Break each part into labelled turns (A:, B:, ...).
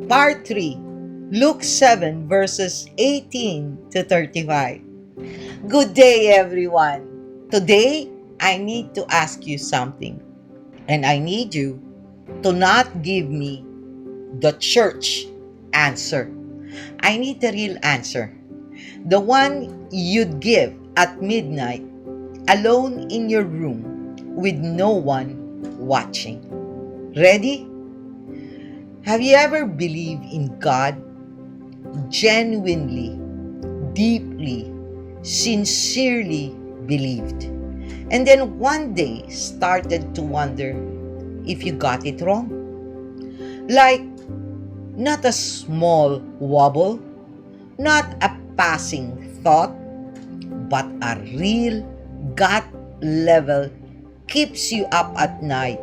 A: Part 3, Luke 7 verses 18 to 35. Good day, everyone. Today, I need to ask you something. And I need you to not give me the church answer. I need the real answer. The one you'd give at midnight, alone in your room, with no one watching. Ready? Have you ever believed in God genuinely, deeply, sincerely believed, and then one day started to wonder if you got it wrong? Like, not a small wobble, not a passing thought, but a real gut level keeps you up at night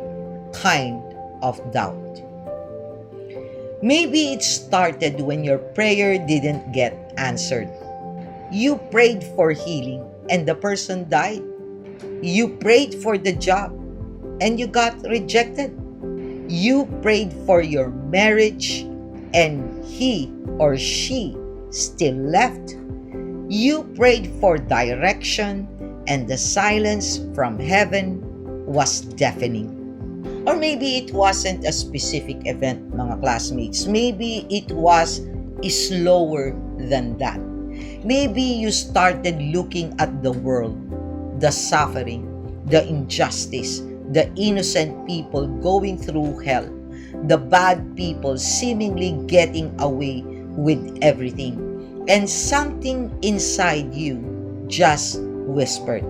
A: kind of doubt. Maybe it started when your prayer didn't get answered. You prayed for healing and the person died. You prayed for the job and you got rejected. You prayed for your marriage and he or she still left. You prayed for direction and the silence from heaven was deafening. Or maybe it wasn't a specific event, mga classmates. Maybe it was slower than that. Maybe you started looking at the world, the suffering, the injustice, the innocent people going through hell, the bad people seemingly getting away with everything. And something inside you just whispered,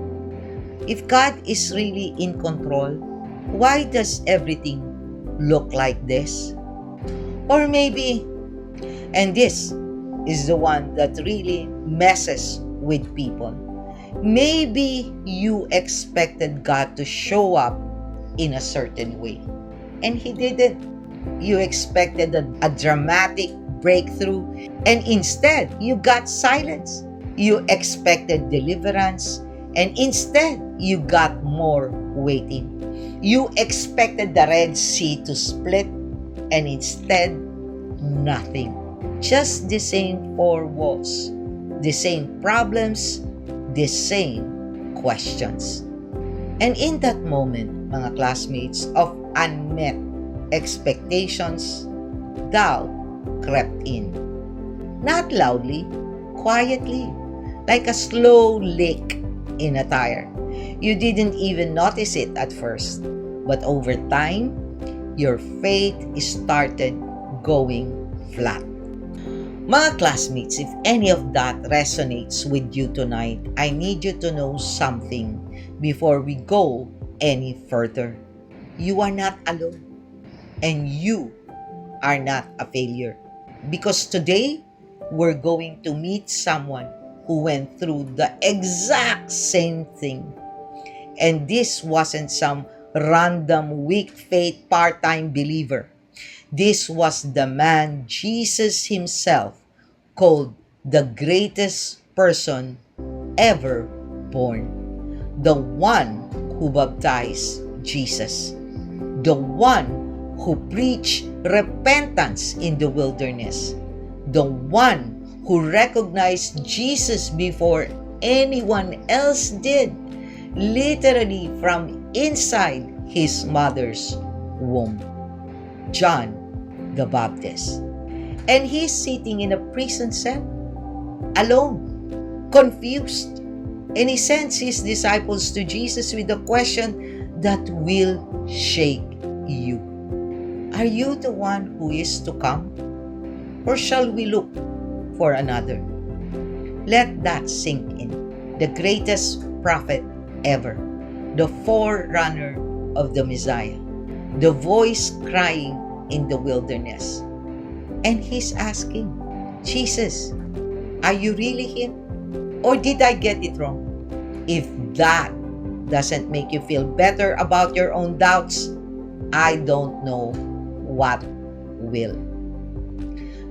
A: if God is really in control, why does everything look like this? Or maybe, and this is the one that really messes with people, maybe you expected God to show up in a certain way, and He didn't. You expected a dramatic breakthrough, and instead, you got silence. You expected deliverance, and instead, you got more waiting. You expected the Red Sea to split, and instead, nothing. Just the same four walls, the same problems, the same questions. And in that moment, mga classmates, of unmet expectations, doubt crept in. Not loudly, quietly, like a slow leak in a tire. You didn't even notice it at first, but over time, your faith started going flat. Mga classmates, if any of that resonates with you tonight, I need you to know something before we go any further. You are not alone, and you are not a failure. Because today, we're going to meet someone who went through the exact same thing. And this wasn't some random weak faith part-time believer. This was the man Jesus himself called the greatest person ever born. The one who baptized Jesus. The one who preached repentance in the wilderness. The one who recognized Jesus before anyone else did. Literally from inside his mother's womb. John the Baptist. And he's sitting in a prison cell, alone, confused. And he sends his disciples to Jesus with a question that will shake you. Are you the one who is to come? Or shall we look for another? Let that sink in. The greatest prophet ever, the forerunner of the Messiah, the voice crying in the wilderness. And he's asking, Jesus, are you really Him? Or did I get it wrong? If that doesn't make you feel better about your own doubts, I don't know what will.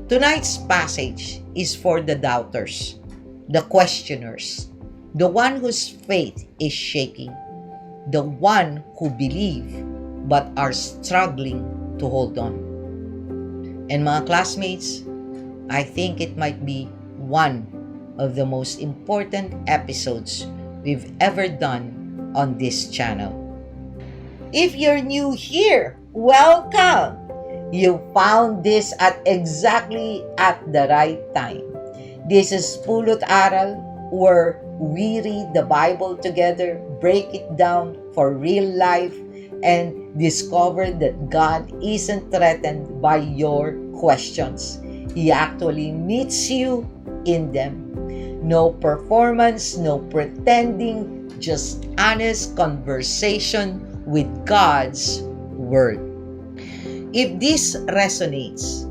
A: Tonight's passage is for the doubters, the questioners, the one whose faith is shaking, the one who believe but are struggling to hold on. And mga classmates, I think it might be one of the most important episodes we've ever done on this channel. If you're new here, welcome! You found this at exactly at the right time. This is Pulot Aral, where we read the Bible together, break it down for real life, and discover that God isn't threatened by your questions. He actually meets you in them. No performance, no pretending, just honest conversation with God's Word. If this resonates,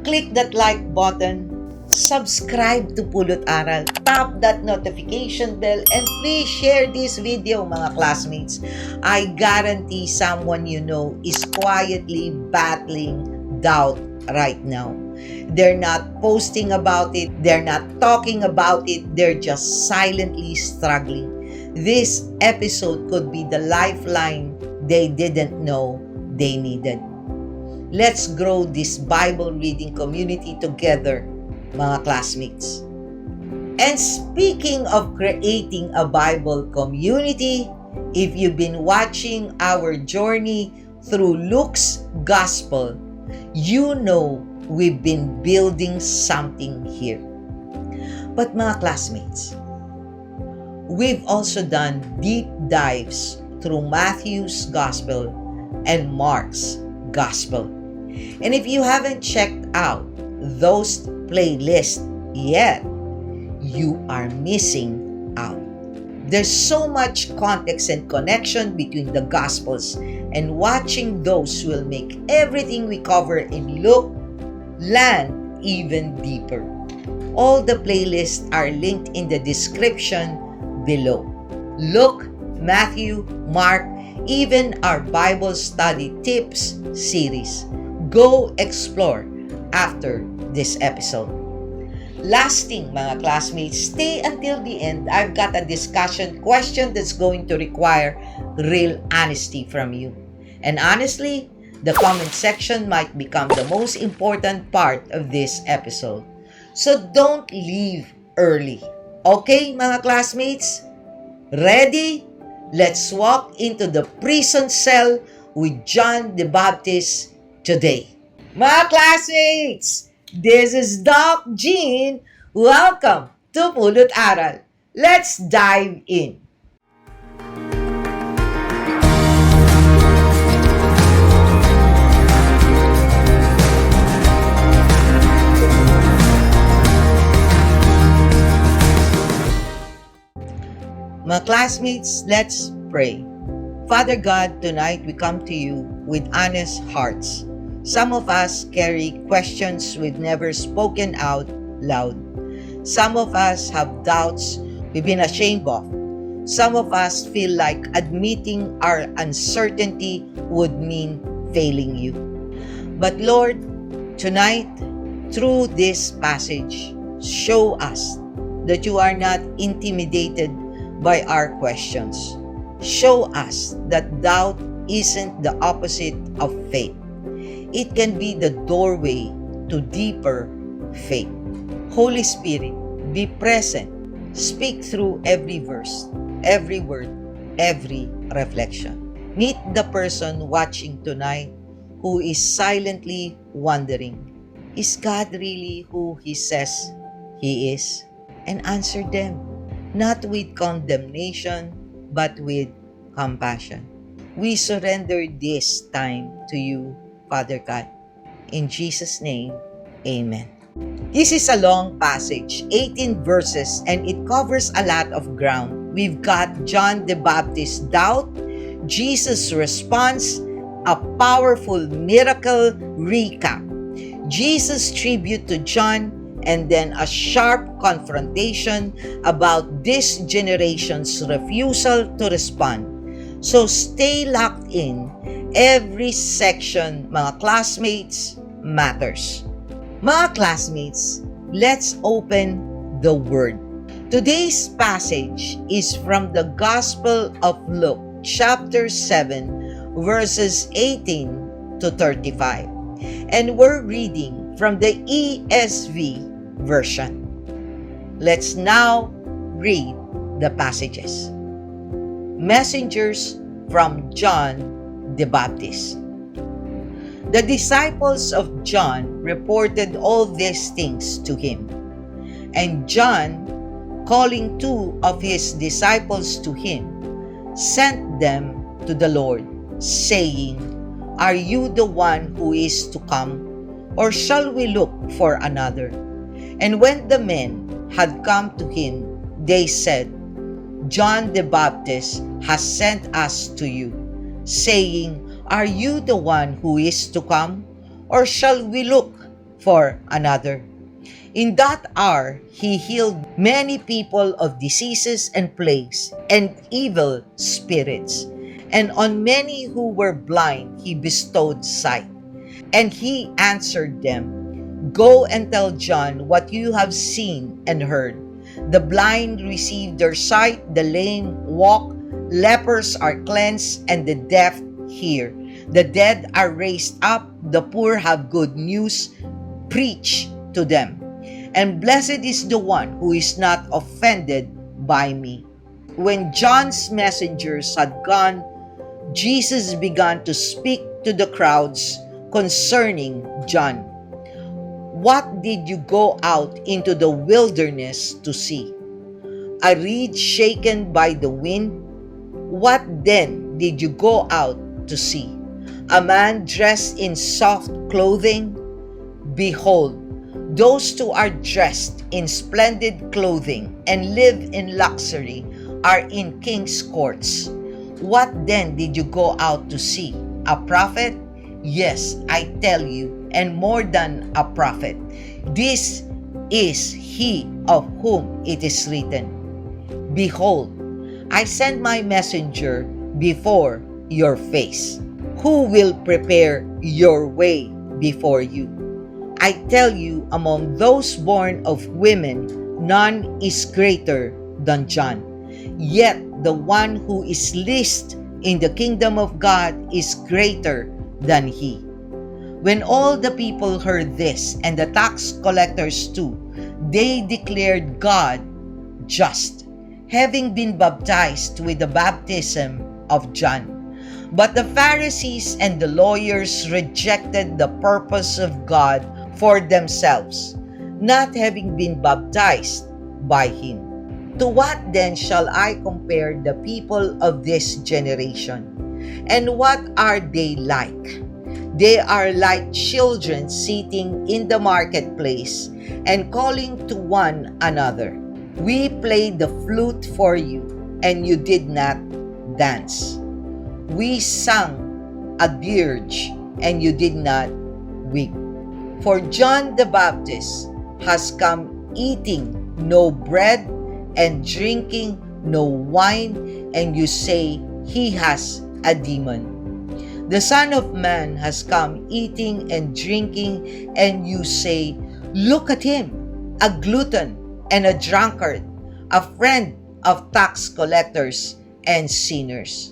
A: click that like button, subscribe to Pulot Aral, tap that notification bell, and please share this video, mga classmates. I guarantee someone you know is quietly battling doubt right now. They're not posting about it, they're not talking about it, they're just silently struggling. This episode could be the lifeline they didn't know they needed. Let's grow this Bible reading community together, mga classmates. And speaking of creating a Bible community, if you've been watching our journey through Luke's Gospel, you know we've been building something here. But mga classmates, we've also done deep dives through Matthew's Gospel and Mark's Gospel. And if you haven't checked out those playlists yet, you are missing out. There's so much context and connection between the Gospels, and watching those will make everything we cover in Luke land even deeper. All the playlists are linked in the description below. Luke, Matthew, Mark, even our Bible study tips series. Go explore after this episode. Lasting, mga classmates, stay until the end. I've got a discussion question that's going to require real honesty from you. And honestly, the comment section might become the most important part of this episode. So don't leave early. Okay, mga classmates? Ready? Let's walk into the prison cell with John the Baptist today. Mga classmates, this is Doc Jean. Welcome to Pulot Aral. Let's dive in. Mga classmates, let's pray. Father God, tonight we come to you with honest hearts. Some of us carry questions we've never spoken out loud. Some of us have doubts we've been ashamed of. Some of us feel like admitting our uncertainty would mean failing you. But Lord, tonight, through this passage, show us that you are not intimidated by our questions. Show us that doubt isn't the opposite of faith. It can be the doorway to deeper faith. Holy Spirit, be present. Speak through every verse, every word, every reflection. Meet the person watching tonight who is silently wondering, is God really who He says He is? And answer them, not with condemnation, but with compassion. We surrender this time to you, Father God. In Jesus' name, amen. This is a long passage, 18 verses, and it covers a lot of ground. We've got John the Baptist's doubt, Jesus' response, a powerful miracle recap, Jesus' tribute to John, and then a sharp confrontation about this generation's refusal to respond. So stay locked in. Every section, mga classmates, matters. Mga classmates, let's open the Word. Today's passage is from the Gospel of Luke, chapter 7, verses 18 to 35. And we're reading from the ESV version. Let's now read the passages. Messengers from John the Baptist. The disciples of John reported all these things to him. And John, calling two of his disciples to him, sent them to the Lord, saying, "Are you the one who is to come, or shall we look for another?" And when the men had come to him, they said, "John the Baptist has sent us to you, saying, 'Are you the one who is to come, or shall we look for another?'" In that hour he healed many people of diseases and plagues and evil spirits, and on many who were blind he bestowed sight. And he answered them, "Go and tell John what you have seen and heard. The blind receive their sight, the lame walk, lepers are cleansed, and the deaf hear. The dead are raised up, the poor have good news preached to them. And blessed is the one who is not offended by me." When John's messengers had gone, Jesus began to speak to the crowds concerning John. "What did you go out into the wilderness to see? A reed shaken by the wind? What then did you go out to see? A man dressed in soft clothing? Behold, those who are dressed in splendid clothing and live in luxury are in king's courts. What then did you go out to see? A prophet? Yes, I tell you, and more than a prophet. This is he of whom it is written, 'Behold, I send my messenger before your face, who will prepare your way before you.' I tell you, among those born of women, none is greater than John. Yet the one who is least in the kingdom of God is greater than he." When all the people heard this, and the tax collectors too, they declared God just, having been baptized with the baptism of John. But the Pharisees and the lawyers rejected the purpose of God for themselves, not having been baptized by him. To what then shall I compare the people of this generation? And what are they like? They are like children sitting in the marketplace and calling to one another, "We played the flute for you, and you did not dance. We sang a dirge, and you did not weep. For John the Baptist has come eating no bread and drinking no wine, and you say he has a demon. The Son of Man has come eating and drinking, and you say, 'Look at him, a glutton and a drunkard, a friend of tax collectors and sinners.'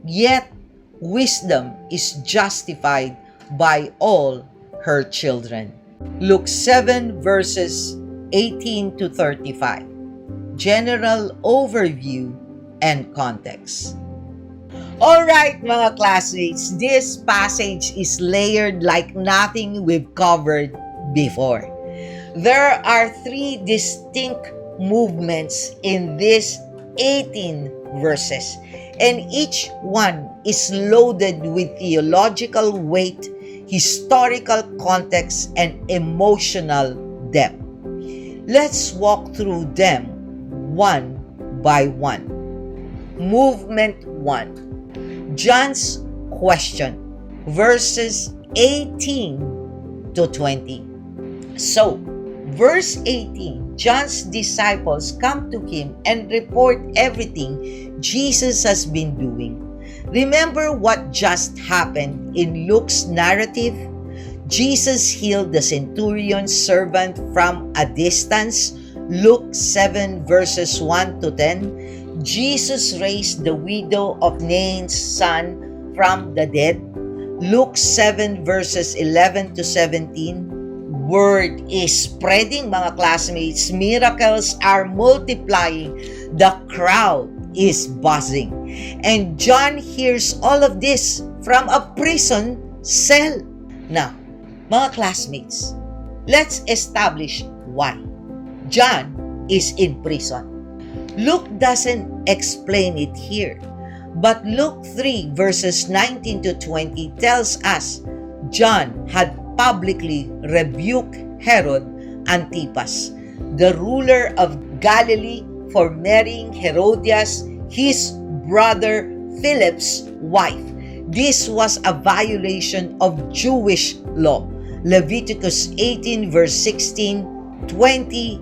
A: Yet wisdom is justified by all her children." Luke 7 verses 18 to 35. General overview and context. Alright mga classmates, this passage is layered like nothing we've covered before. There are three distinct movements in these 18 verses, and each one is loaded with theological weight, historical context, and emotional depth. Let's walk through them one by one. Movement 1. John's question, verses 18 to 20. So, verse 18, John's disciples come to him and report everything Jesus has been doing. Remember what just happened in Luke's narrative? Jesus healed the centurion's servant from a distance, Luke 7 verses 1 to 10. Jesus raised the widow of Nain's son from the dead, Luke 7 verses 11 to 17, word is spreading, mga classmates. Miracles are multiplying. The crowd is buzzing. And John hears all of this from a prison cell. Now, mga classmates, let's establish why John is in prison. Luke doesn't explain it here, but Luke 3 verses 19 to 20 tells us John had publicly rebuked Herod Antipas, the ruler of Galilee, for marrying Herodias, his brother Philip's wife. This was a violation of Jewish law. Leviticus 18 verse 16, 20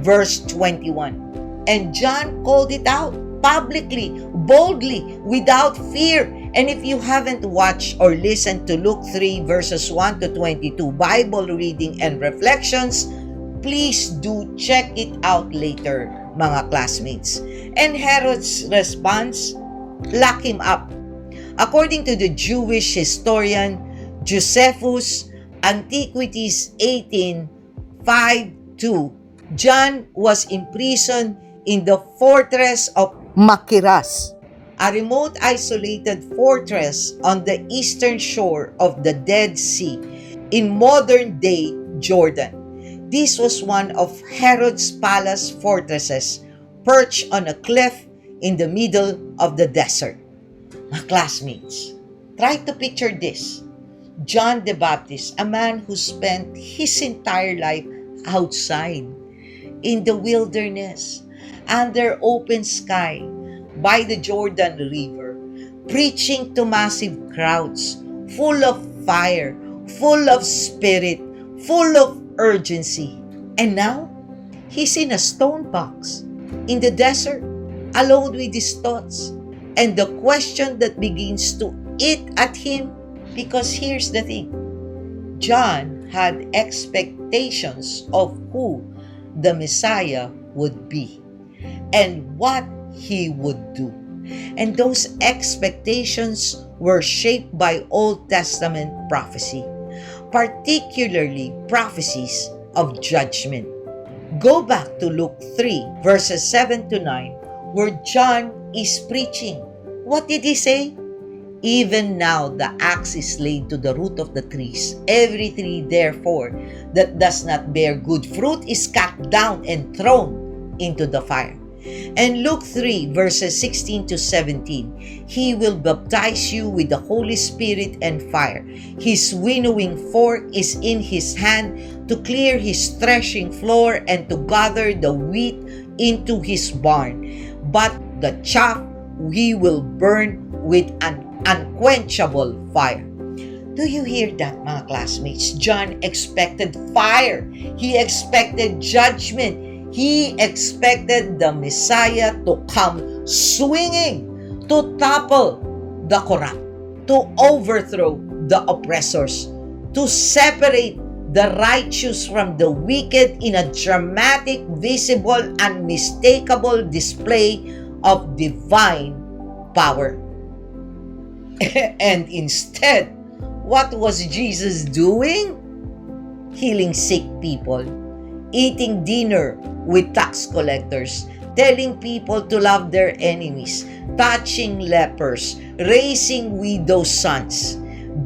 A: verse 21. And John called it out publicly, boldly, without fear. And if you haven't watched or listened to Luke 3 verses 1 to 22 Bible reading and reflections, please do check it out later, mga classmates. And Herod's response, lock him up. According to the Jewish historian Josephus, Antiquities 18:5-2, John was imprisoned in the fortress of Makiras, a remote isolated fortress on the eastern shore of the Dead Sea in modern-day Jordan. This was one of Herod's palace fortresses, perched on a cliff in the middle of the desert. My classmates, try to picture this. John the Baptist, a man who spent his entire life outside, in the wilderness, under open sky, by the Jordan River, preaching to massive crowds, full of fire, full of spirit, full of urgency. And now, he's in a stone box, in the desert, alone with his thoughts. And the question that begins to eat at him, because here's the thing, John had expectations of who the Messiah would be and what he would do. And those expectations were shaped by Old Testament prophecy, particularly prophecies of judgment. Go back to Luke 3 verses 7 to 9, where John is preaching. What did he say? Even now the axe is laid to the root of the trees. Every tree, therefore, that does not bear good fruit is cut down and thrown into the fire. And Luke 3 verses 16 to 17, he will baptize you with the Holy Spirit and fire. His winnowing fork is in his hand to clear his threshing floor and to gather the wheat into his barn. But the chaff he will burn with an unquenchable fire. Do you hear that, mga classmates? John expected fire. He expected judgment. He expected the Messiah to come swinging, to topple the corrupt, to overthrow the oppressors, to separate the righteous from the wicked in a dramatic, visible, unmistakable display of divine power. And instead, what was Jesus doing? Healing sick people, eating dinner with tax collectors, telling people to love their enemies, touching lepers, raising widow sons,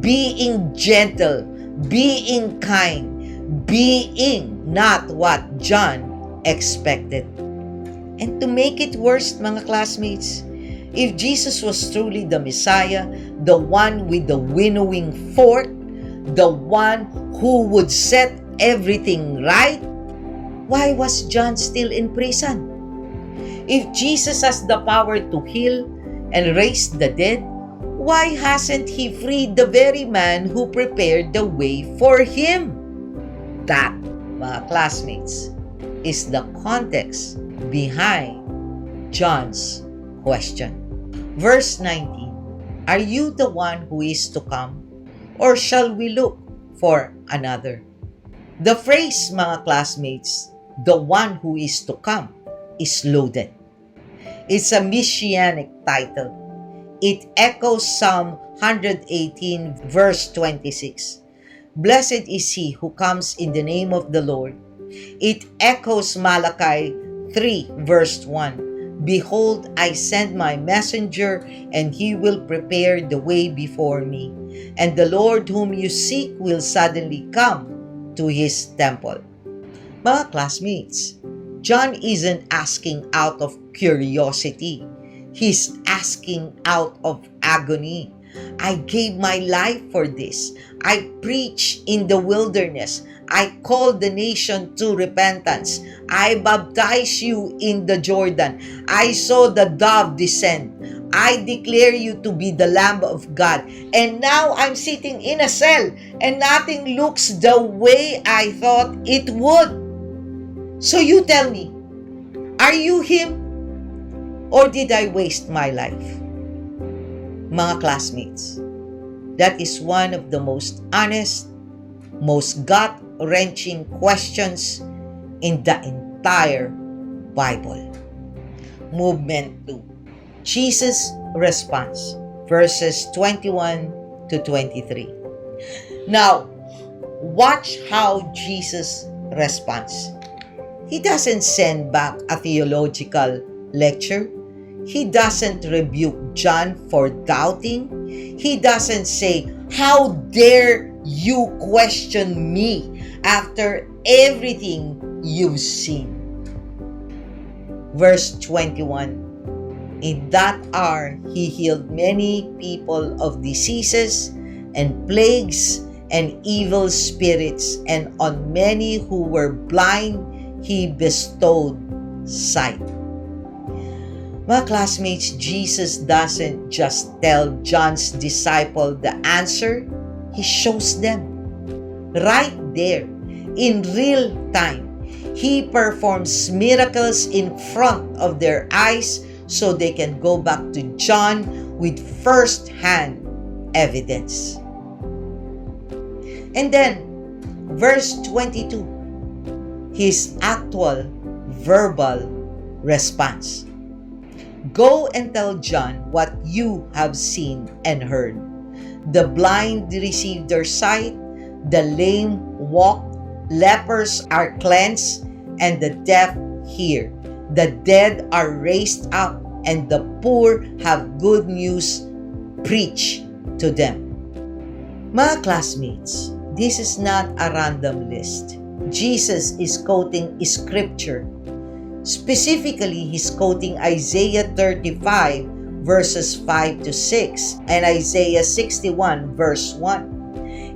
A: being gentle, being kind, being not what John expected. And to make it worse, mga classmates, if Jesus was truly the Messiah, the one with the winnowing fork, the one who would set everything right, why was John still in prison? If Jesus has the power to heal and raise the dead, why hasn't he freed the very man who prepared the way for him? That, mga classmates, is the context behind John's question. Verse 19, are you the one who is to come, or shall we look for another? The phrase, mga classmates, the one who is to come, is loaded. It's a messianic title. It echoes Psalm 118 verse 26. Blessed is he who comes in the name of the Lord. It echoes Malachi 3 verse 1. Behold, I send my messenger, and he will prepare the way before me. And the Lord whom you seek will suddenly come to his temple. Mga classmates, John isn't asking out of curiosity. He's asking out of agony. I gave my life for this. I preached in the wilderness. I called the nation to repentance. I baptized you in the Jordan. I saw the dove descend. I declare you to be the Lamb of God. And now I'm sitting in a cell and nothing looks the way I thought it would. So you tell me, are you him? Or did I waste my life? Mga classmates, that is one of the most honest, most gut-wrenching questions in the entire Bible. Movement 2. Jesus' response, verses 21 to 23. Now, watch how Jesus responds. He doesn't send back a theological lecture. He doesn't rebuke John for doubting. He doesn't say, "How dare you question me after everything you've seen?" Verse 21. In that hour, he healed many people of diseases and plagues and evil spirits, and on many who were blind, he bestowed sight. Mga classmates, Jesus doesn't just tell John's disciple the answer, he shows them. Right there, in real time, he performs miracles in front of their eyes so they can go back to John with first-hand evidence. And then, verse 22, his actual verbal response. Go and tell John what you have seen and heard. The blind receive their sight, the lame walk, lepers are cleansed, and the deaf hear. The dead are raised up, and the poor have good news preached to them. Mga classmates, this is not a random list. Jesus is quoting scripture. Specifically, he's quoting Isaiah 35 verses 5 to 6 and Isaiah 61 verse 1.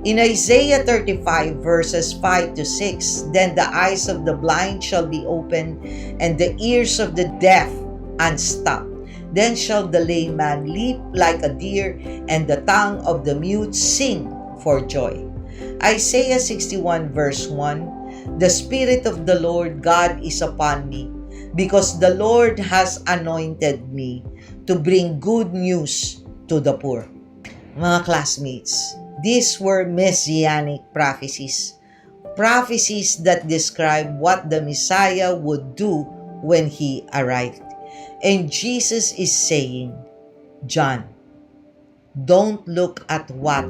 A: In Isaiah 35 verses 5 to 6, then the eyes of the blind shall be opened, and the ears of the deaf unstopped. Then shall the lame man leap like a deer, and the tongue of the mute sing for joy. Isaiah 61 verse 1, the Spirit of the Lord God is upon me, because the Lord has anointed me to bring good news to the poor. Mga classmates, these were messianic prophecies. Prophecies that describe what the Messiah would do when he arrived. And Jesus is saying, John, don't look at what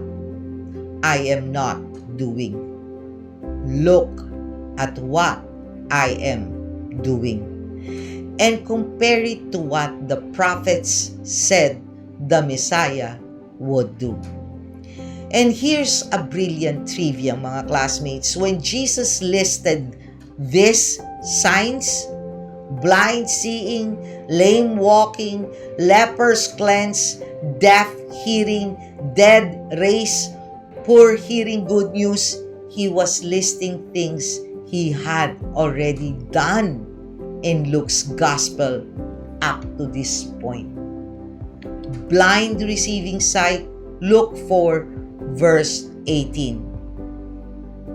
A: I am not doing. Look at what I am doing. And compare it to what the prophets said the Messiah would do. And here's a brilliant trivia, mga classmates. When Jesus listed these signs, blind seeing, lame walking, lepers cleansed, deaf hearing, dead raised, poor hearing good news, he was listing things he had already done in Luke's gospel up to this point. Blind receiving sight, Luke 4 verse 18.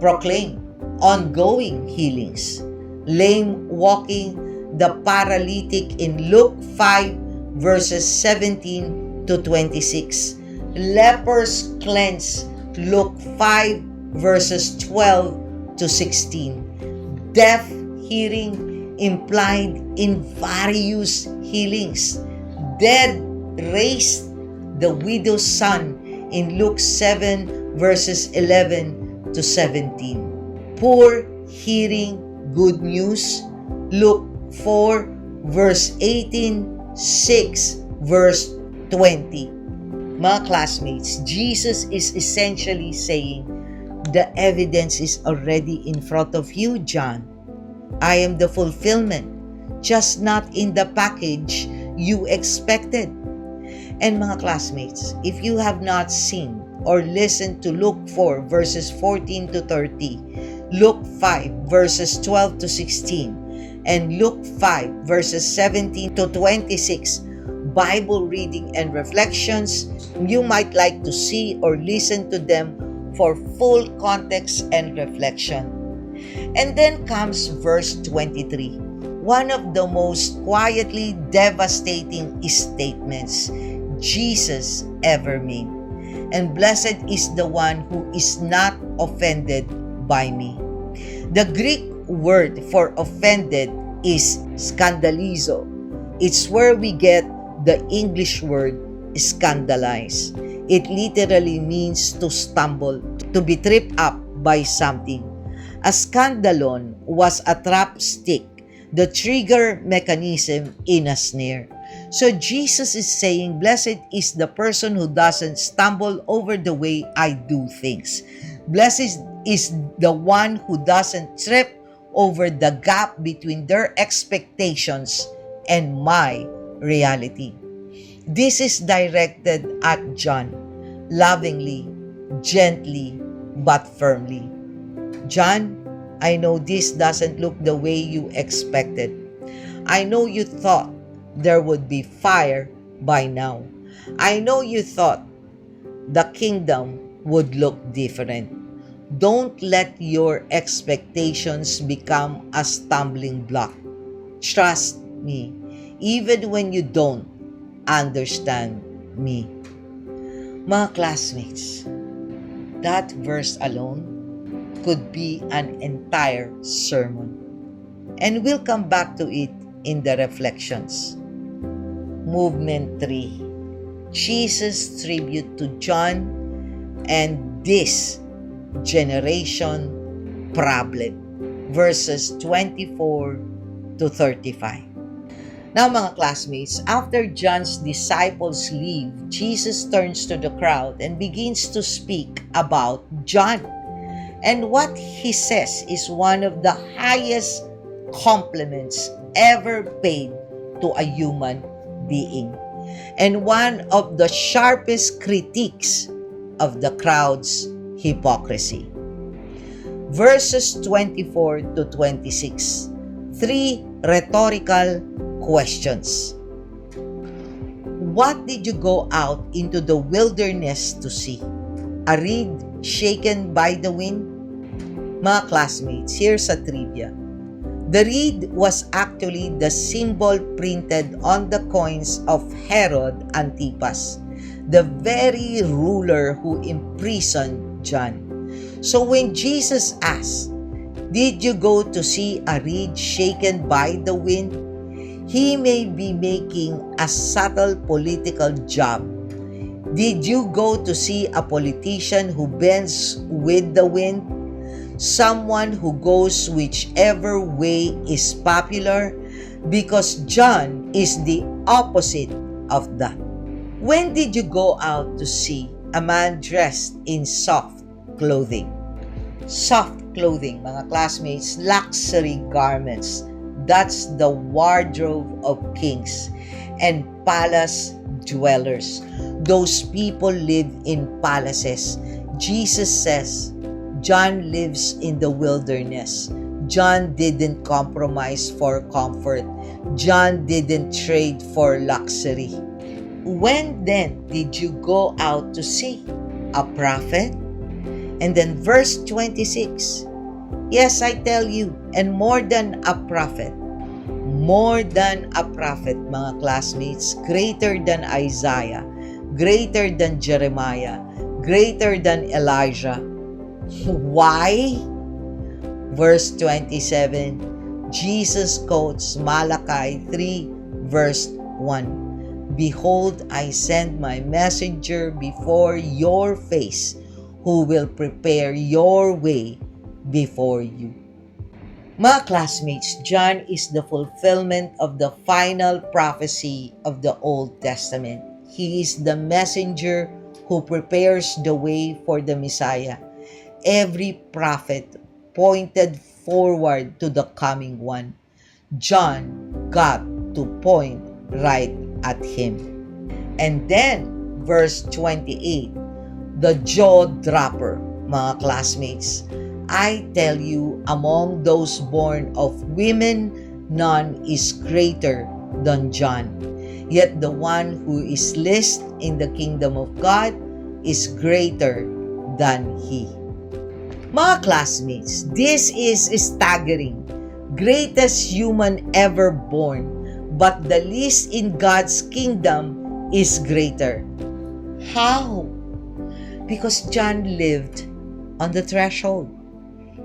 A: Proclaim ongoing healings. Lame walking, the paralytic in Luke 5 verses 17 to 26. Lepers cleansed, Luke 5 verses 12 to 16. Deaf hearing implied in various healings. Dead raised, the widow's son in Luke 7 verses 11 to 17. Poor hearing good news, Luke 4 verse 18, 6 verse 20. Mga classmates, Jesus is essentially saying, the evidence is already in front of you, John. I am the fulfillment, just not in the package you expected. And mga classmates, if you have not seen or listened to Luke 4 verses 14 to 30, Luke 5 verses 12 to 16, and Luke 5 verses 17 to 26, Bible reading and reflections, you might like to see or listen to them for full context and reflection. And then comes verse 23, one of the most quietly devastating statements Jesus ever made. And blessed is the one who is not offended by me. The Greek word for offended is scandalizo. It's where we get the English word scandalize. It literally means to stumble, to be tripped up by something. A scandalon was a trap stick, the trigger mechanism in a snare. So Jesus is saying, blessed is the person who doesn't stumble over the way I do things. Blessed is the one who doesn't trip over the gap between their expectations and my reality. This is directed at John, lovingly, gently, but firmly. John, I know this doesn't look the way you expected. I know you thought there would be fire by now. I know you thought the kingdom would look different. Don't let your expectations become a stumbling block. Trust me, even when you don't understand me. Mga classmates, that verse alone could be an entire sermon. And we'll come back to it in the reflections. Movement 3. Jesus' tribute to John and this generation problem. Verses 24 to 35. Now mga classmates, after John's disciples leave, Jesus turns to the crowd and begins to speak about John. And what he says is one of the highest compliments ever paid to a human being, and one of the sharpest critiques of the crowd's hypocrisy. Verses 24 to 26. 3 rhetorical questions. What did you go out into the wilderness to see? A reed shaken by the wind? Mga classmates, here's a trivia. The reed was actually the symbol printed on the coins of Herod Antipas, the very ruler who imprisoned John. So when Jesus asked, did you go to see a reed shaken by the wind? He may be making a subtle political job. Did you go to see a politician who bends with the wind? Someone who goes whichever way is popular? Because John is the opposite of that. When did you go out to see a man dressed in soft clothing? Soft clothing, mga classmates, luxury garments. That's the wardrobe of kings and palace dwellers. Those people live in palaces. Jesus says, John lives in the wilderness. John didn't compromise for comfort. John didn't trade for luxury. When then did you go out to see a prophet? And then verse 26. Yes, I tell you, and more than a prophet. More than a prophet, mga classmates, greater than Isaiah, greater than Jeremiah, greater than Elijah. Why? Verse 27, Jesus quotes Malachi 3 verse 1. Behold, I send my messenger before your face, who will prepare your way before you. Mga classmates, John is the fulfillment of the final prophecy of the Old Testament. He is the messenger who prepares the way for the Messiah. Every prophet pointed forward to the coming one. John got to point right at him. And then, verse 28, the jaw-dropper, mga classmates. I tell you, among those born of women, none is greater than John. Yet the one who is least in the kingdom of God is greater than he. Mga classmates, this is staggering. Greatest human ever born, but the least in God's kingdom is greater. How? Because John lived on the threshold.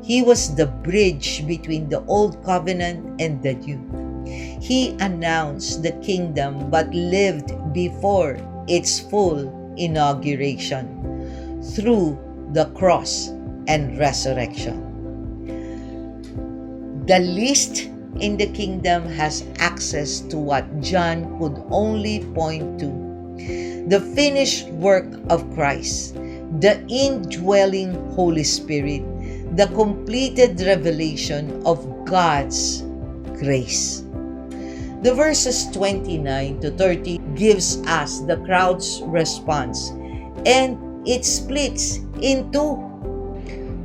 A: He was the bridge between the old covenant and the new. He announced the kingdom but lived before its full inauguration through the cross and resurrection. The least in the kingdom has access to what John could only point to: the finished work of Christ, the indwelling Holy Spirit, the completed revelation of God's grace. The verses 29 to 30 gives us the crowd's response, and it splits in two.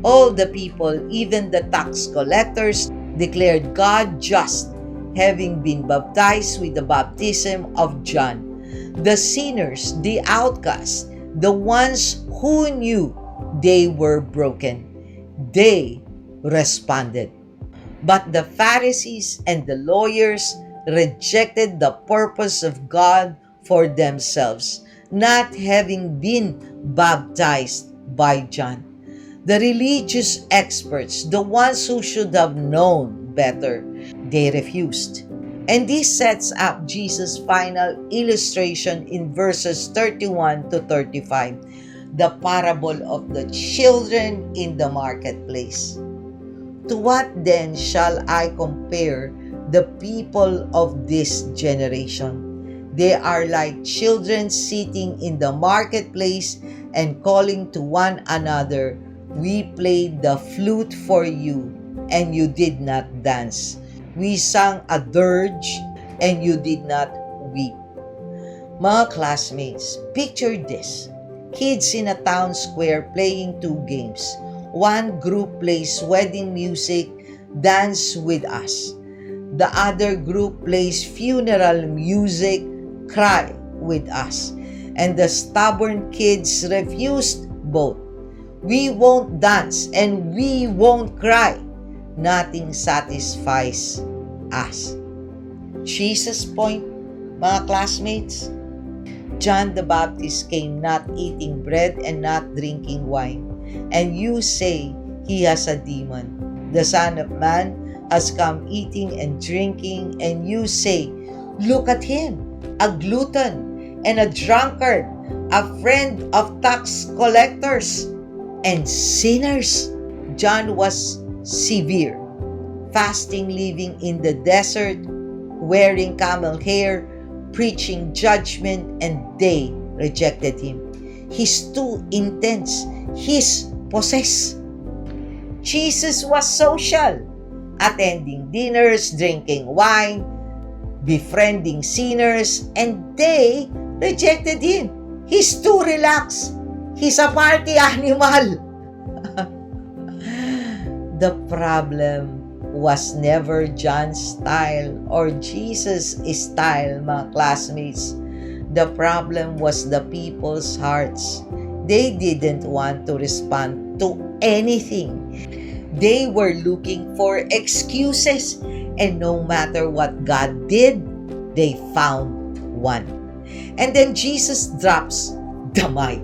A: All the people, even the tax collectors, declared God just, having been baptized with the baptism of John. The sinners, the outcasts, the ones who knew they were broken, they responded. But the Pharisees and the lawyers rejected the purpose of God for themselves, not having been baptized by John. The religious experts, the ones who should have known better, they refused. And this sets up Jesus' final illustration in verses 31 to 35, the parable of the children in the marketplace. To what then shall I compare the people of this generation? They are like children sitting in the marketplace and calling to one another, "We played the flute for you, and you did not dance. We sang a dirge, and you did not weep." Mga classmates, picture this. Kids in a town square playing two games. One group plays wedding music, Dance with Us. The other group plays funeral music, Cry with Us. And the stubborn kids refused both. We won't dance and we won't cry. Nothing satisfies us. Jesus' point, mga classmates, John the Baptist came not eating bread and not drinking wine, and you say he has a demon. The Son of Man has come eating and drinking, and you say, "Look at him, a glutton and a drunkard, a friend of tax collectors and sinners." John was severe, fasting, living in the desert, wearing camel hair, preaching judgment, and they rejected him. He's too intense. He's possessed. Jesus was social, attending dinners, drinking wine, befriending sinners, and they rejected him. He's too relaxed. He's a party animal. The problem was never John's style or Jesus' style, mga classmates. The problem was the people's hearts. They didn't want to respond to anything. They were looking for excuses, and no matter what God did, they found one. And then Jesus drops the mic.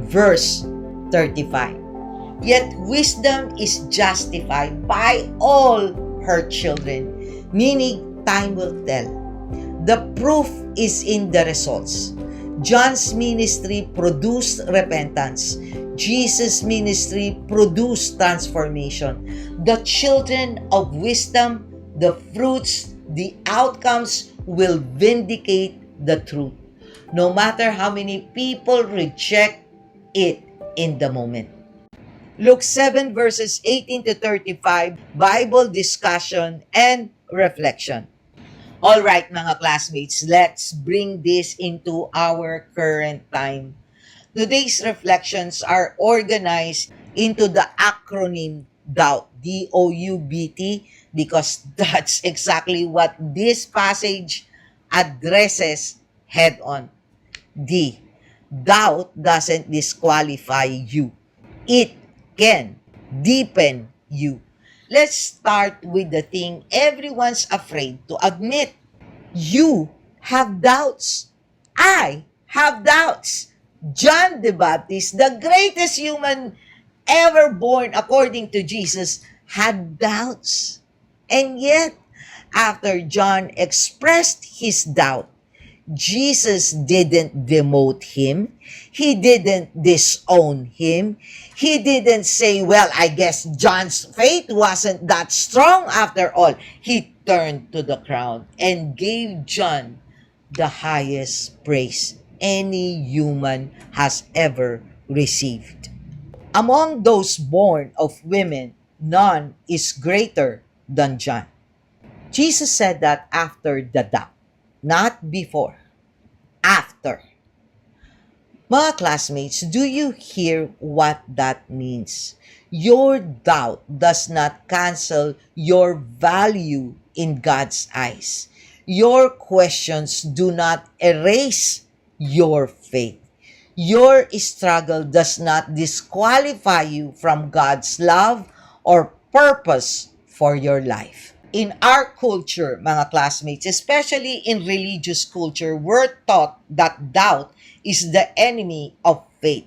A: Verse 35. Yet wisdom is justified by all her children, meaning time will tell. The proof is in the results. John's ministry produced repentance. Jesus' ministry produced transformation. The children of wisdom, the fruits, the outcomes will vindicate the truth, no matter how many people reject it in the moment. Luke 7 verses 18 to 35, Bible discussion and reflection. All right, mga classmates, let's bring this into our current time. Today's reflections are organized into the acronym DOUBT, D-O-U-B-T, because that's exactly what this passage addresses head on. D. Doubt doesn't disqualify you. It can deepen you. Let's start with the thing everyone's afraid to admit. You have doubts. I have doubts. John the Baptist, the greatest human ever born according to Jesus, had doubts. And yet, after John expressed his doubt, Jesus didn't demote him. He didn't disown him. He didn't say, well, I guess John's faith wasn't that strong after all. He turned to the crowd and gave John the highest praise any human has ever received. Among those born of women, none is greater than John. Jesus said that after the doubt, not before, after. Mga classmates, do you hear what that means? Your doubt does not cancel your value in God's eyes. Your questions do not erase your faith. Your struggle does not disqualify you from God's love or purpose for your life. In our culture, mga classmates, especially in religious culture, we're taught that doubt is the enemy of faith.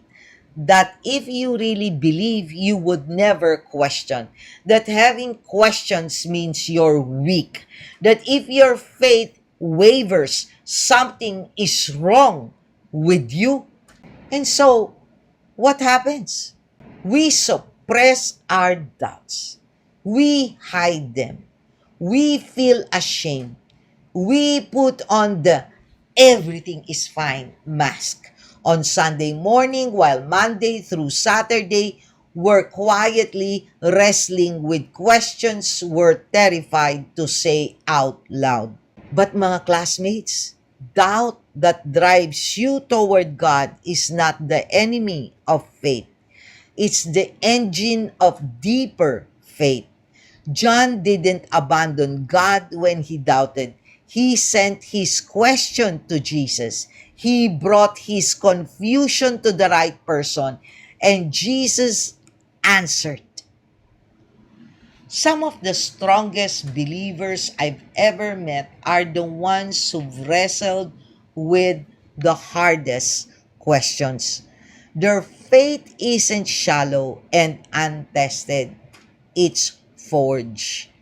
A: That if you really believe, you would never question. That having questions means you're weak. That if your faith wavers, something is wrong with you. And so, what happens? We suppress our doubts. We hide them. We feel ashamed. We put on the everything is fine mask. On Sunday morning, while Monday through Saturday, we're quietly wrestling with questions we're terrified to say out loud. But mga classmates, doubt that drives you toward God is not the enemy of faith. It's the engine of deeper faith. John didn't abandon God when he doubted. He sent his question to Jesus. He brought his confusion to the right person, and Jesus answered. Some of the strongest believers I've ever met are the ones who've wrestled with the hardest questions. Their faith isn't shallow and untested. It's forged,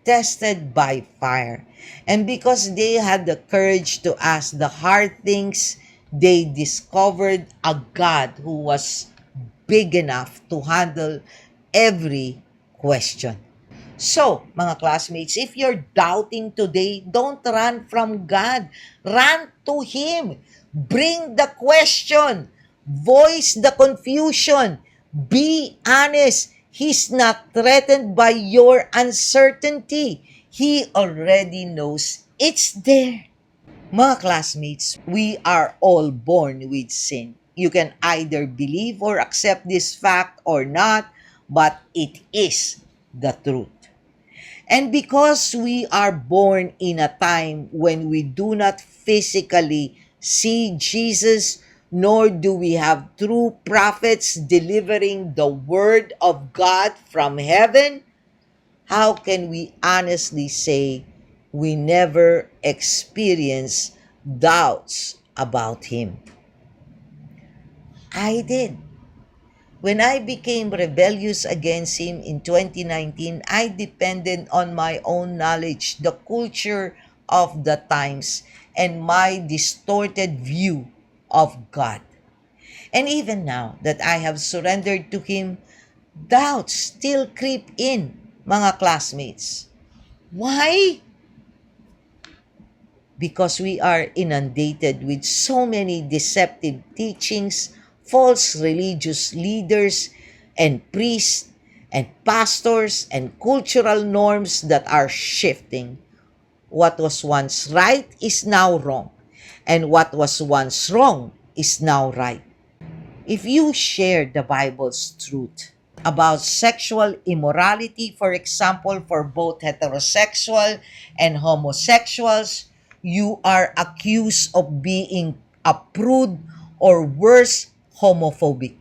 A: tested by fire. And because they had the courage to ask the hard things, they discovered a God who was big enough to handle every question. So, mga classmates, if you're doubting today, don't run from God. Run to Him. Bring the question. Voice the confusion. Be honest. He's not threatened by your uncertainty. He already knows it's there. Mga classmates, we are all born with sin. You can either believe or accept this fact or not, but it is the truth. And because we are born in a time when we do not physically see Jesus, nor do we have true prophets delivering the word of God from heaven, how can we honestly say we never experienced doubts about Him? I did. When I became rebellious against Him in 2019, I depended on my own knowledge, the culture of the times, and my distorted view of God. And even now that I have surrendered to Him, doubts still creep in, mga classmates. Why? Because we are inundated with so many deceptive teachings, false religious leaders, and priests, and pastors, and cultural norms that are shifting. What was once right is now wrong, and what was once wrong is now right. If you share the Bible's truth about sexual immorality, for example, for both heterosexual and homosexuals, you are accused of being a prude or worse, homophobic.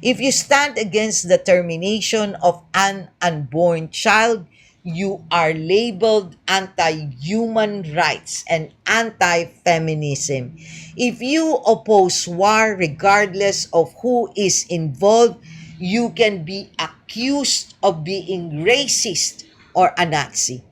A: If you stand against the termination of an unborn child, you are labeled anti-human rights and anti-feminism. If you oppose war regardless of who is involved, you can be accused of being racist or a Nazi.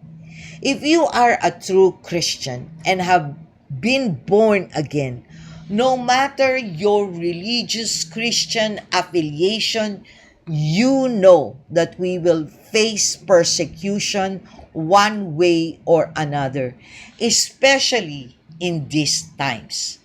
A: If you are a true Christian and have been born again, no matter your religious Christian affiliation, you know that we will face persecution one way or another, especially in these times.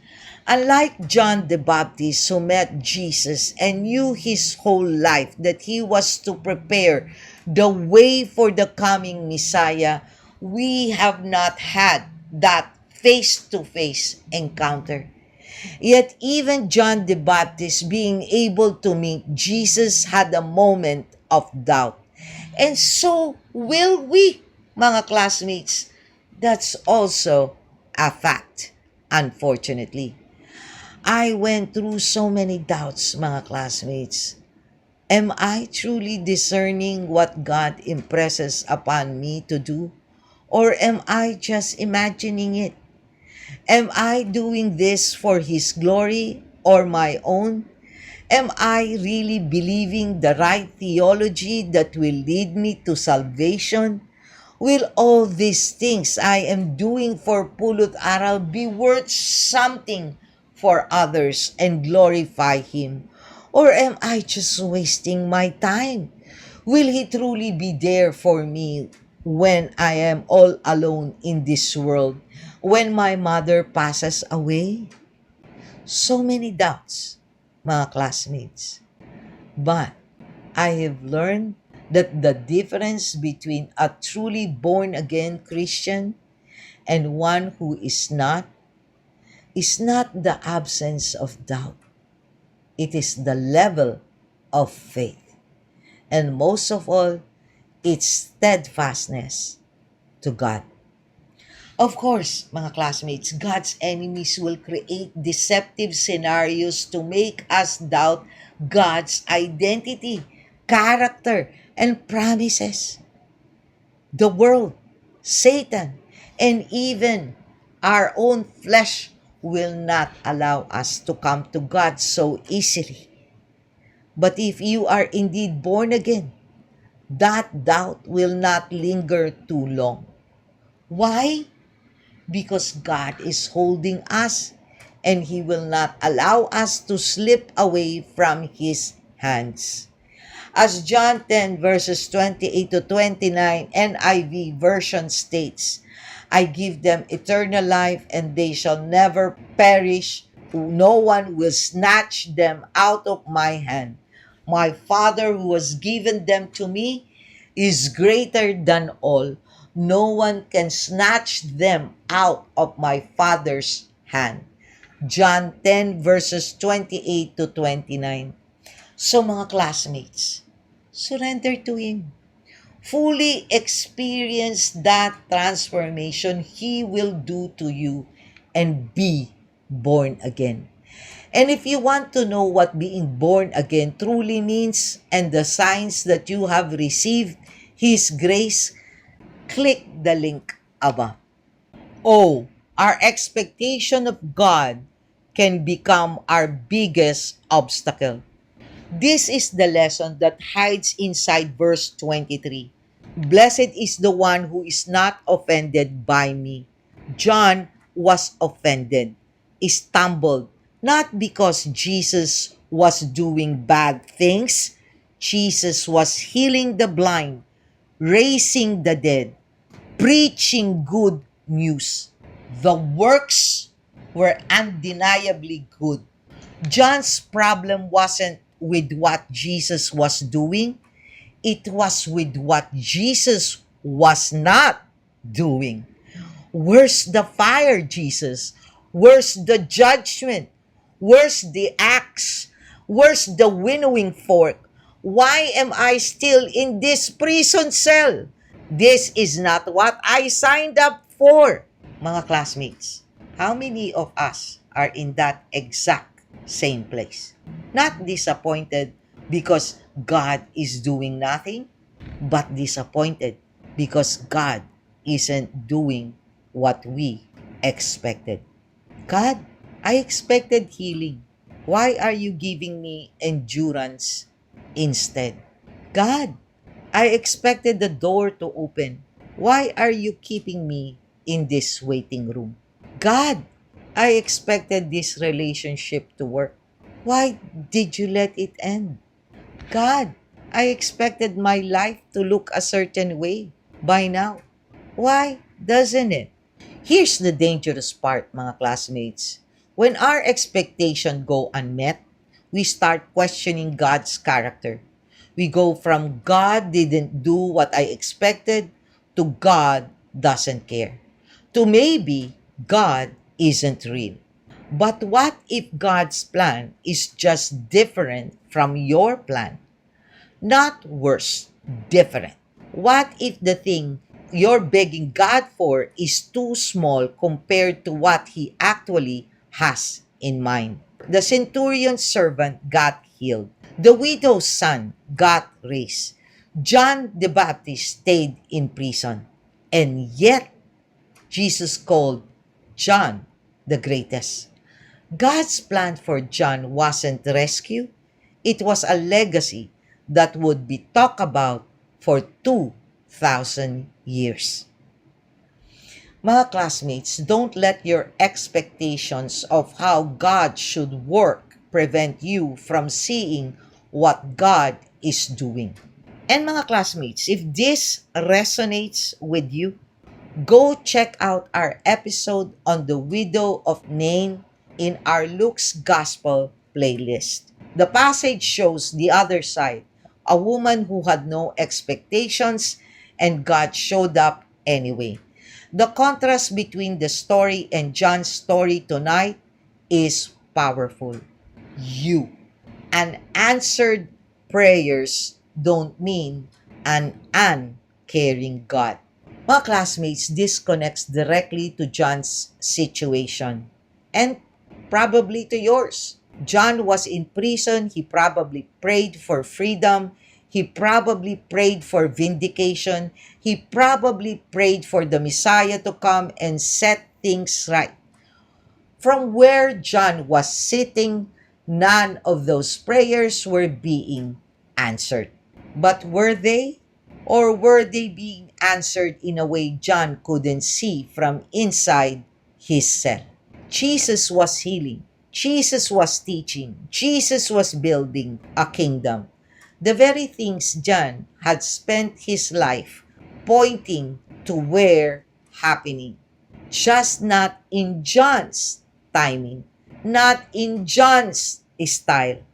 A: Unlike John the Baptist, who met Jesus and knew his whole life that he was to prepare the way for the coming Messiah, we have not had that face-to-face encounter. Yet even John the Baptist, being able to meet Jesus, had a moment of doubt. And so will we, mga classmates. That's also a fact, unfortunately. I went through so many doubts, mga classmates. Am I truly discerning what God impresses upon me to do? Or am I just imagining it? Am I doing this for His glory or my own? Am I really believing the right theology that will lead me to salvation? Will all these things I am doing for Pulot Aral be worth something for others and glorify Him? Or am I just wasting my time? Will He truly be there for me when I am all alone in this world, when my mother passes away? So many doubts, mga classmates. But I have learned that the difference between a truly born-again Christian and one who is not the absence of doubt. It is the level of faith. And most of all, its steadfastness to God. Of course, mga classmates, God's enemies will create deceptive scenarios to make us doubt God's identity, character, and promises. The world, Satan, and even our own flesh will not allow us to come to God so easily. But if you are indeed born again, that doubt will not linger too long. Why? Because God is holding us and He will not allow us to slip away from His hands. As John 10 verses 28 to 29 NIV version states, I give them eternal life and they shall never perish. No one will snatch them out of my hand. My Father who has given them to me is greater than all. No one can snatch them out of my Father's hand. John 10 verses 28 to 29. So mga classmates, surrender to Him. Fully experience that transformation He will do to you and be born again. And if you want to know what being born again truly means and the signs that you have received His grace, click the link above. Oh, our expectation of God can become our biggest obstacle. This is the lesson that hides inside verse 23. Blessed is the one who is not offended by me. John was offended, stumbled, not because Jesus was doing bad things. Jesus was healing the blind, raising the dead, preaching good news. The works were undeniably good. John's problem wasn't with what Jesus was doing, it was with what Jesus was not doing. Where's the fire, Jesus? Where's the judgment? Where's the axe? Where's the winnowing fork? Why am I still in this prison cell? This is not what I signed up for. Mga classmates, how many of us are in that exact same place? Not disappointed because God is doing nothing, but disappointed because God isn't doing what we expected. God, I expected healing. Why are you giving me endurance instead? God, I expected the door to open. Why are you keeping me in this waiting room? God, I expected this relationship to work. Why did you let it end? God, I expected my life to look a certain way by now. Why doesn't it? Here's the dangerous part, mga classmates. When our expectations go unmet, we start questioning God's character. We go from God didn't do what I expected to God doesn't care, to maybe God isn't real. But what if God's plan is just different from your plan? Not worse, different. What if the thing you're begging God for is too small compared to what He actually has in mind? The centurion's servant got healed. The widow's son got raised. John the Baptist stayed in prison. And yet, Jesus called John the greatest. God's plan for John wasn't rescue, it was a legacy that would be talked about for 2,000 years. Mga classmates, don't let your expectations of how God should work prevent you from seeing what God is doing. And mga classmates, if this resonates with you, go check out our episode on the widow of Nain in our Luke's Gospel playlist. The passage shows the other side, a woman who had no expectations and God showed up anyway. The contrast between the story and John's story tonight is powerful. You. Unanswered prayers don't mean an uncaring God. Mga classmates, this connects directly to John's situation and probably to yours. John was in prison. He probably prayed for freedom. He probably prayed for vindication. He probably prayed for the Messiah to come and set things right. From where John was sitting, none of those prayers were being answered. But were they? Or were they being answered in a way John couldn't see from inside his cell? Jesus was healing. Jesus was teaching. Jesus was building a kingdom. The very things John had spent his life pointing to were happening. Just not in John's timing, not in John's style,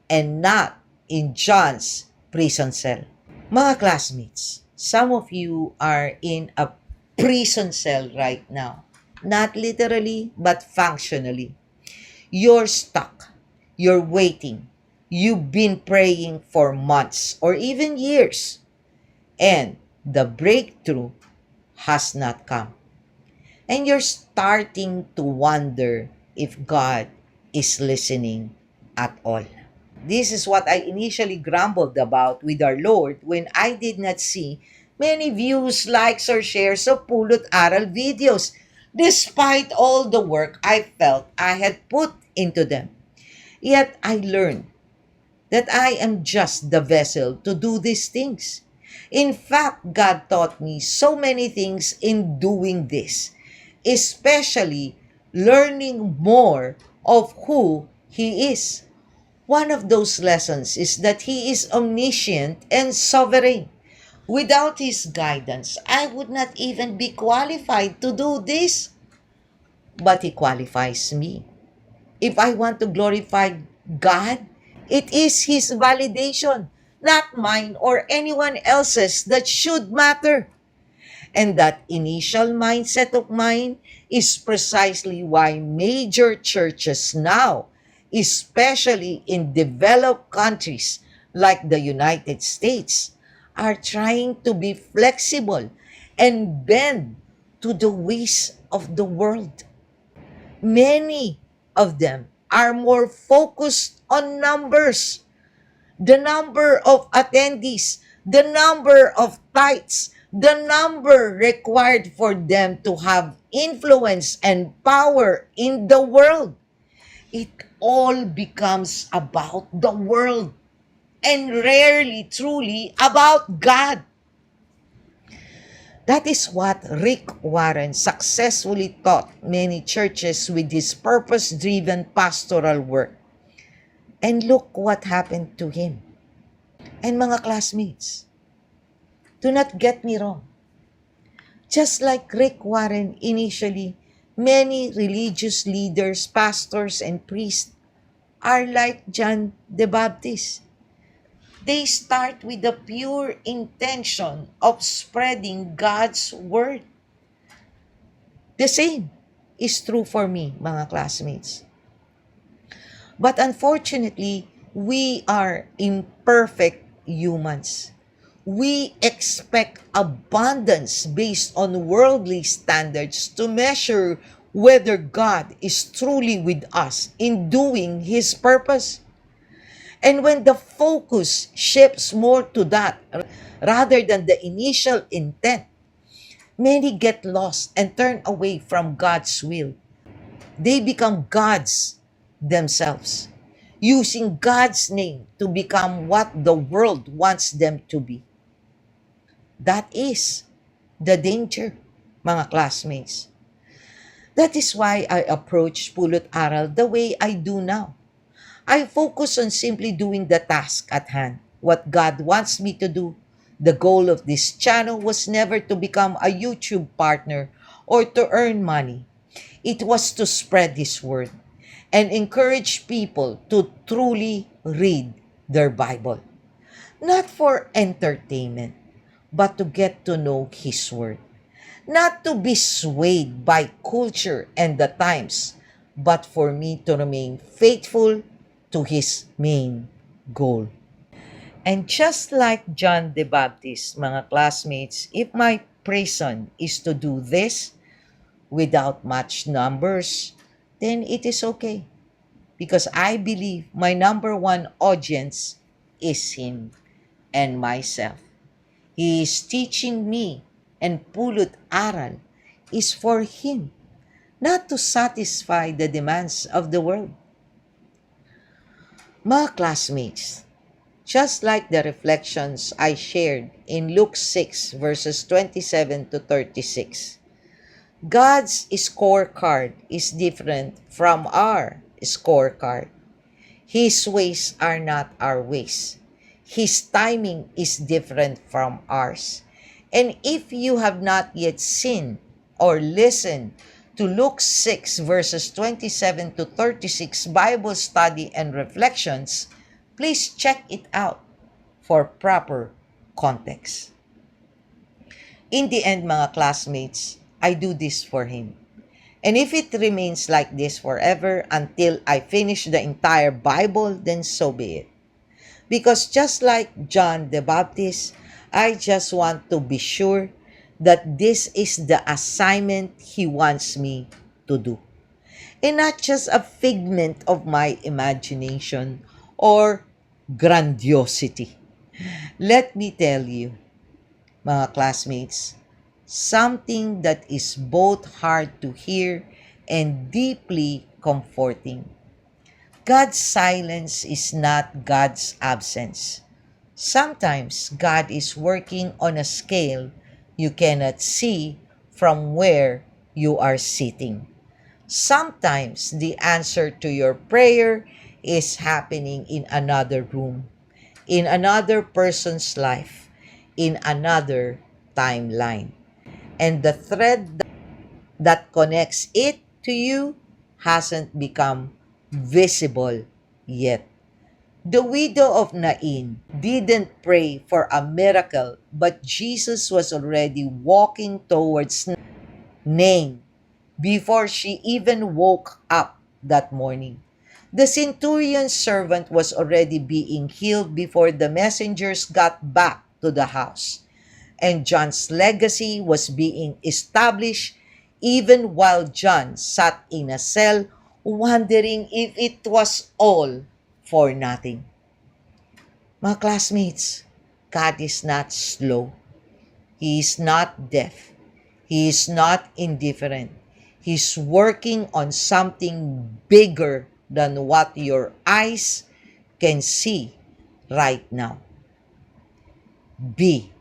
A: and not in John's prison cell. Mga classmates, some of you are in a prison cell right now. Not literally, but functionally. You're stuck. You're waiting. You've been praying for months or even years. And the breakthrough has not come. And you're starting to wonder if God is listening at all. This is what I initially grumbled about with our Lord when I did not see many views, likes, or shares of Pulot Aral videos, despite all the work I felt I had put into them. Yet I learned that I am just the vessel to do these things. In fact, God taught me so many things in doing this. especially learning more of who He is. One of those lessons is that He is omniscient and sovereign. Without His guidance, I would not even be qualified to do this. But He qualifies me. If I want to glorify God, it is His validation, not mine or anyone else's, that should matter. And that initial mindset of mine is precisely why major churches now, especially in developed countries like the United States, are trying to be flexible and bend to the ways of the world. Many of them are more focused on numbers, the number of attendees, the number of tithes, the number required for them to have influence and power in the world. It all becomes about the world and rarely truly about God. That is what Rick Warren successfully taught many churches with his purpose-driven pastoral work. And look what happened to him. And mga classmates, do not get me wrong. Just like Rick Warren initially, many religious leaders, pastors, and priests are like John the Baptist. They start with the pure intention of spreading God's word. The same is true for me, mga classmates. But unfortunately, we are imperfect humans. We expect abundance based on worldly standards to measure whether God is truly with us in doing His purpose. And when the focus shifts more to that rather than the initial intent, many get lost and turn away from God's will. They become gods themselves, using God's name to become what the world wants them to be. That is the danger, mga classmates. That is why I approach Pulot Aral the way I do now. I focus on simply doing the task at hand, what God wants me to do. The goal of this channel was never to become a YouTube partner or to earn money. It was to spread His word and encourage people to truly read their Bible. Not for entertainment, but to get to know His word. Not to be swayed by culture and the times, but for me to remain faithful to His main goal. And just like John the Baptist, mga classmates, if my prison is to do this without much numbers, then it is okay. Because I believe my number one audience is Him and myself. He is teaching me, and Pulot Aral is for Him, not to satisfy the demands of the world. Mga classmates, just like the reflections I shared in Luke 6 verses 27 to 36, God's scorecard is different from our scorecard. His ways are not our ways. His timing is different from ours. And if you have not yet seen or listened to Luke 6 verses 27 to 36 Bible study and reflections, please check it out for proper context. In the end, mga classmates, I do this for Him. And if it remains like this forever until I finish the entire Bible, then so be it. Because just like John the Baptist, I just want to be sure that this is the assignment He wants me to do. And not just a figment of my imagination or grandiosity. Let me tell you, mga classmates, something that is both hard to hear and deeply comforting. God's silence is not God's absence. Sometimes God is working on a scale you cannot see from where you are sitting. Sometimes the answer to your prayer is happening in another room, in another person's life, in another timeline. And the thread that connects it to you hasn't become visible yet. The widow of Nain didn't pray for a miracle, but Jesus was already walking towards Nain before she even woke up that morning. The centurion's servant was already being healed before the messengers got back to the house. And John's legacy was being established even while John sat in a cell wondering if it was all for nothing. Mga classmates, God is not slow. He is not deaf. He is not indifferent. He's working on something bigger than what your eyes can see right now. B.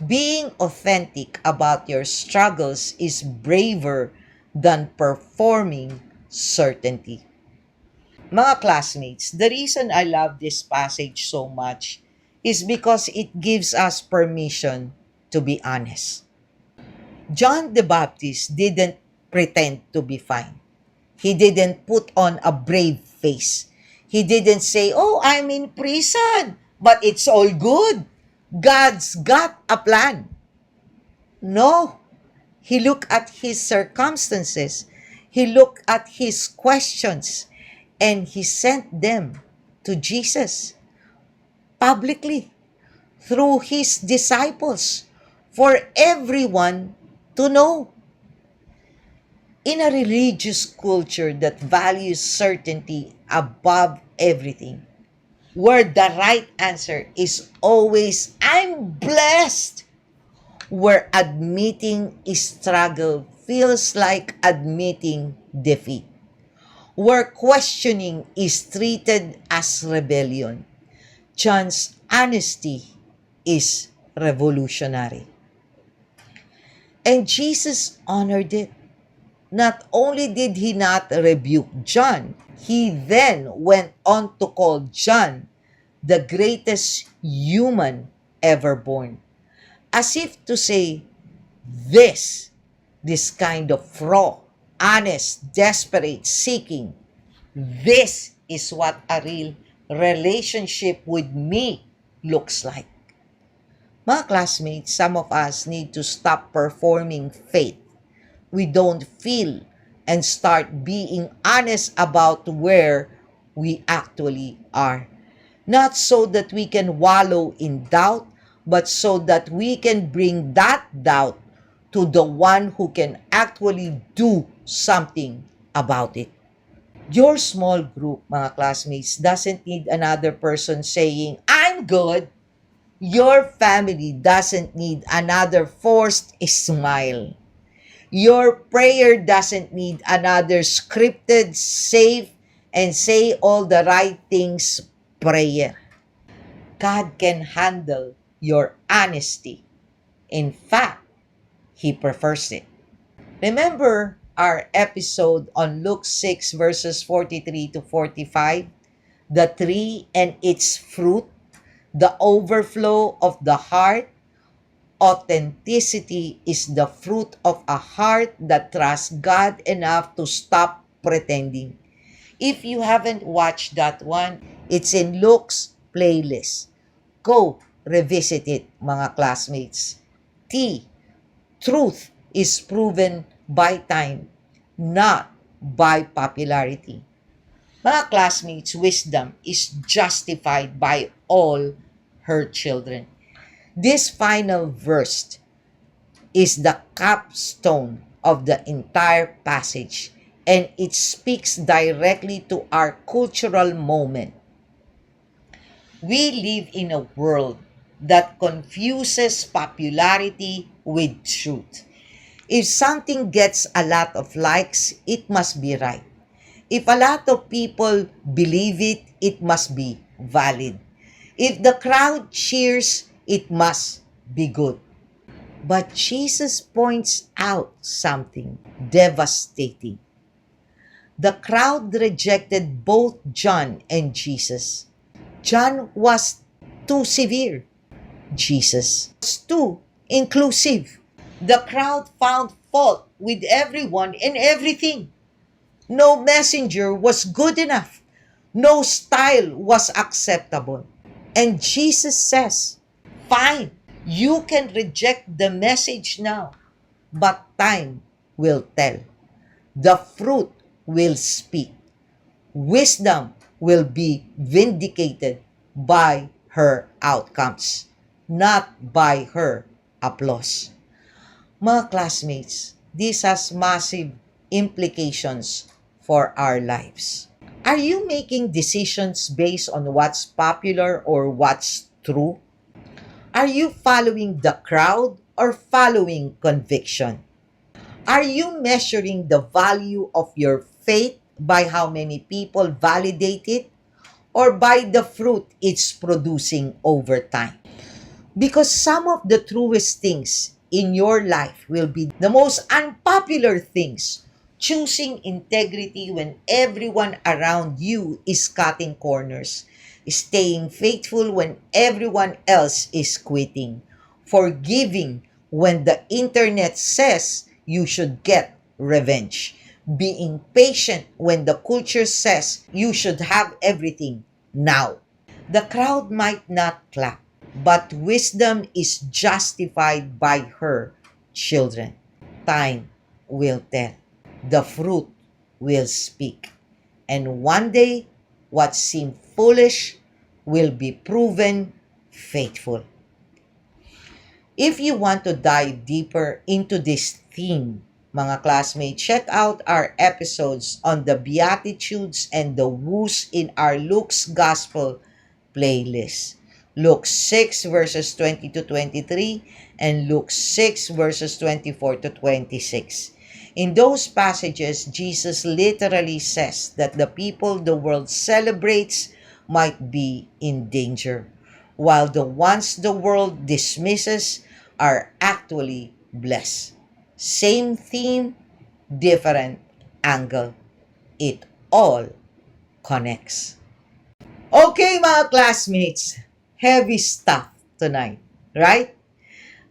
A: Being authentic about your struggles is braver than performing certainty. Mga classmates, the reason I love this passage so much is because it gives us permission to be honest. John the Baptist didn't pretend to be fine. He didn't put on a brave face. He didn't say, "Oh, I'm in prison, but it's all good. God's got a plan." No. He looked at his circumstances. He looked at his questions, and he sent them to Jesus publicly through his disciples for everyone to know. In a religious culture that values certainty above everything, where the right answer is always, "I'm blessed," where admitting struggle feels like admitting defeat, where questioning is treated as rebellion, John's honesty is revolutionary. And Jesus honored it. Not only did he not rebuke John, he then went on to call John the greatest human ever born. As if to say, this kind of raw, honest, desperate seeking, this is what a real relationship with me looks like. Mga classmates, some of us need to stop performing faith we don't feel and start being honest about where we actually are. Not so that we can wallow in doubt, but so that we can bring that doubt to the one who can actually do something about it. Your small group, mga classmates, doesn't need another person saying, "I'm good." Your family doesn't need another forced smile. Your prayer doesn't need another scripted, safe, and say all the right things prayer. God can handle your honesty. In fact, He prefers it. Remember our episode on Luke 6 verses 43 to 45? The tree and its fruit, the overflow of the heart. Authenticity is the fruit of a heart that trusts God enough to stop pretending. If you haven't watched that one, it's in Luke's playlist. Go revisit it, mga classmates. T. Truth is proven by time, not by popularity. Mga classmates, wisdom is justified by all her children. This final verse is the capstone of the entire passage, and it speaks directly to our cultural moment. We live in a world that confuses popularity with truth. If something gets a lot of likes, it must be right. If a lot of people believe it, it must be valid. If the crowd cheers, it must be good. But Jesus points out something devastating. The crowd rejected both John and Jesus. John was too severe. Jesus was too inclusive. The crowd found fault with everyone and everything. No messenger was good enough. No style was acceptable. And Jesus says, fine, you can reject the message now, but time will tell. The fruit will speak. Wisdom will be vindicated by her outcomes, not by her applause. Mga classmates, this has massive implications for our lives. Are you making decisions based on what's popular or what's true? Are you following the crowd or following conviction? Are you measuring the value of your faith by how many people validate it or by the fruit it's producing over time? Because some of the truest things in your life will be the most unpopular things. Choosing integrity when everyone around you is cutting corners. Staying faithful when everyone else is quitting. Forgiving when the internet says you should get revenge. Being patient when the culture says you should have everything now. The crowd might not clap, but wisdom is justified by her children. Time will tell. The fruit will speak. And one day, what seemed foolish will be proven faithful. If you want to dive deeper into this theme, mga classmates, check out our episodes on the Beatitudes and the woes in our Luke's Gospel playlist. Luke 6 verses 20 to 23 and Luke 6 verses 24 to 26. In those passages, Jesus literally says that the people the world celebrates might be in danger, while the ones the world dismisses are actually blessed. Same theme, different angle. It all connects. Okay, mga classmates, heavy stuff tonight, right?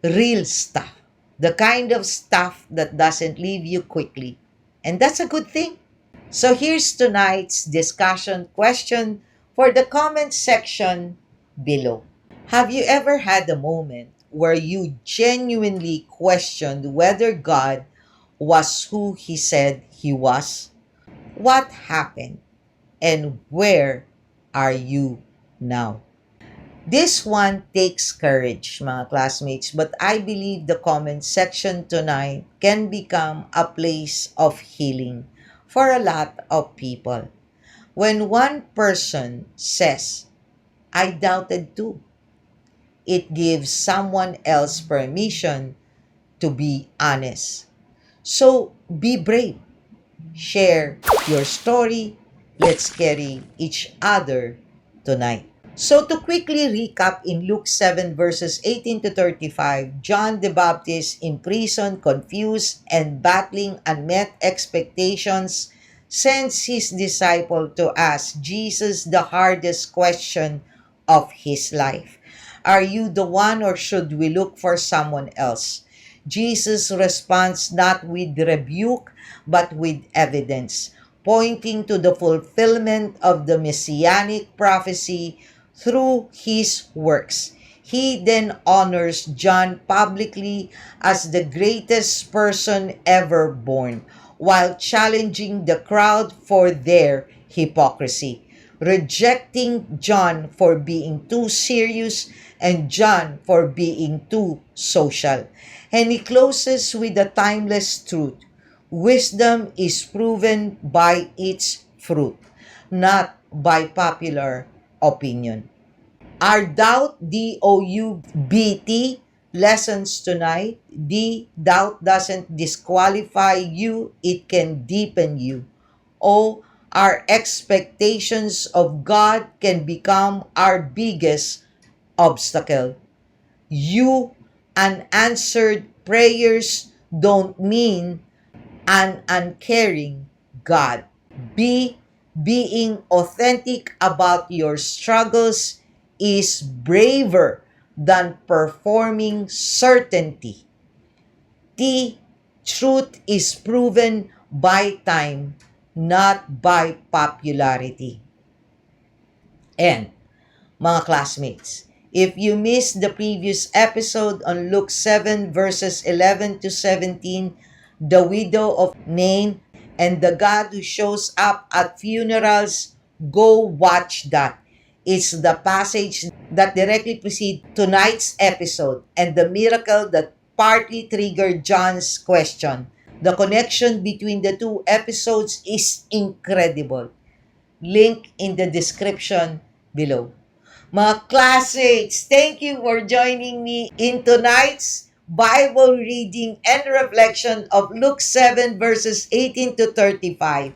A: Real stuff. The kind of stuff that doesn't leave you quickly. And that's a good thing. So here's tonight's discussion question for the comment section below. Have you ever had a moment where you genuinely questioned whether God was who he said he was? What happened? And where are you now? This one takes courage, mga classmates, but I believe the comment section tonight can become a place of healing for a lot of people. When one person says, I doubted too, it gives someone else permission to be honest. So be brave. Share your story. Let's carry each other tonight. So to quickly recap, in Luke 7 verses 18 to 35, John the Baptist, in prison, confused, and battling unmet expectations, sends his disciple to ask Jesus the hardest question of his life. Are you the one, or should we look for someone else? Jesus responds not with rebuke but with evidence, pointing to the fulfillment of the messianic prophecy through his works. He then honors John publicly as the greatest person ever born, while challenging the crowd for their hypocrisy, rejecting John for being too serious and John for being too social. And he closes with a timeless truth. Wisdom is proven by its fruit, not by popular opinion. Our DOUBT lessons tonight. Doubt doesn't disqualify you, it can deepen you. Our expectations of God can become our biggest obstacle. You unanswered prayers don't mean an uncaring God. Being authentic about your struggles is braver than performing certainty. T. Truth is proven by time, not by popularity. And, mga classmates, if you missed the previous episode on Luke 7 verses 11 to 17, the widow of Nain and the God who shows up at funerals, go watch that. It's the passage that directly precedes tonight's episode and the miracle that partly triggered John's question. The connection between the two episodes is incredible. Link in the description below. Mga classmates, thank you for joining me in tonight's Bible reading and reflection of Luke 7 verses 18 to 35.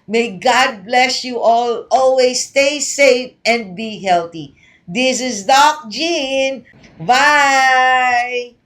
A: May God bless you all. Always stay safe and be healthy. This is Doc Jean. Bye!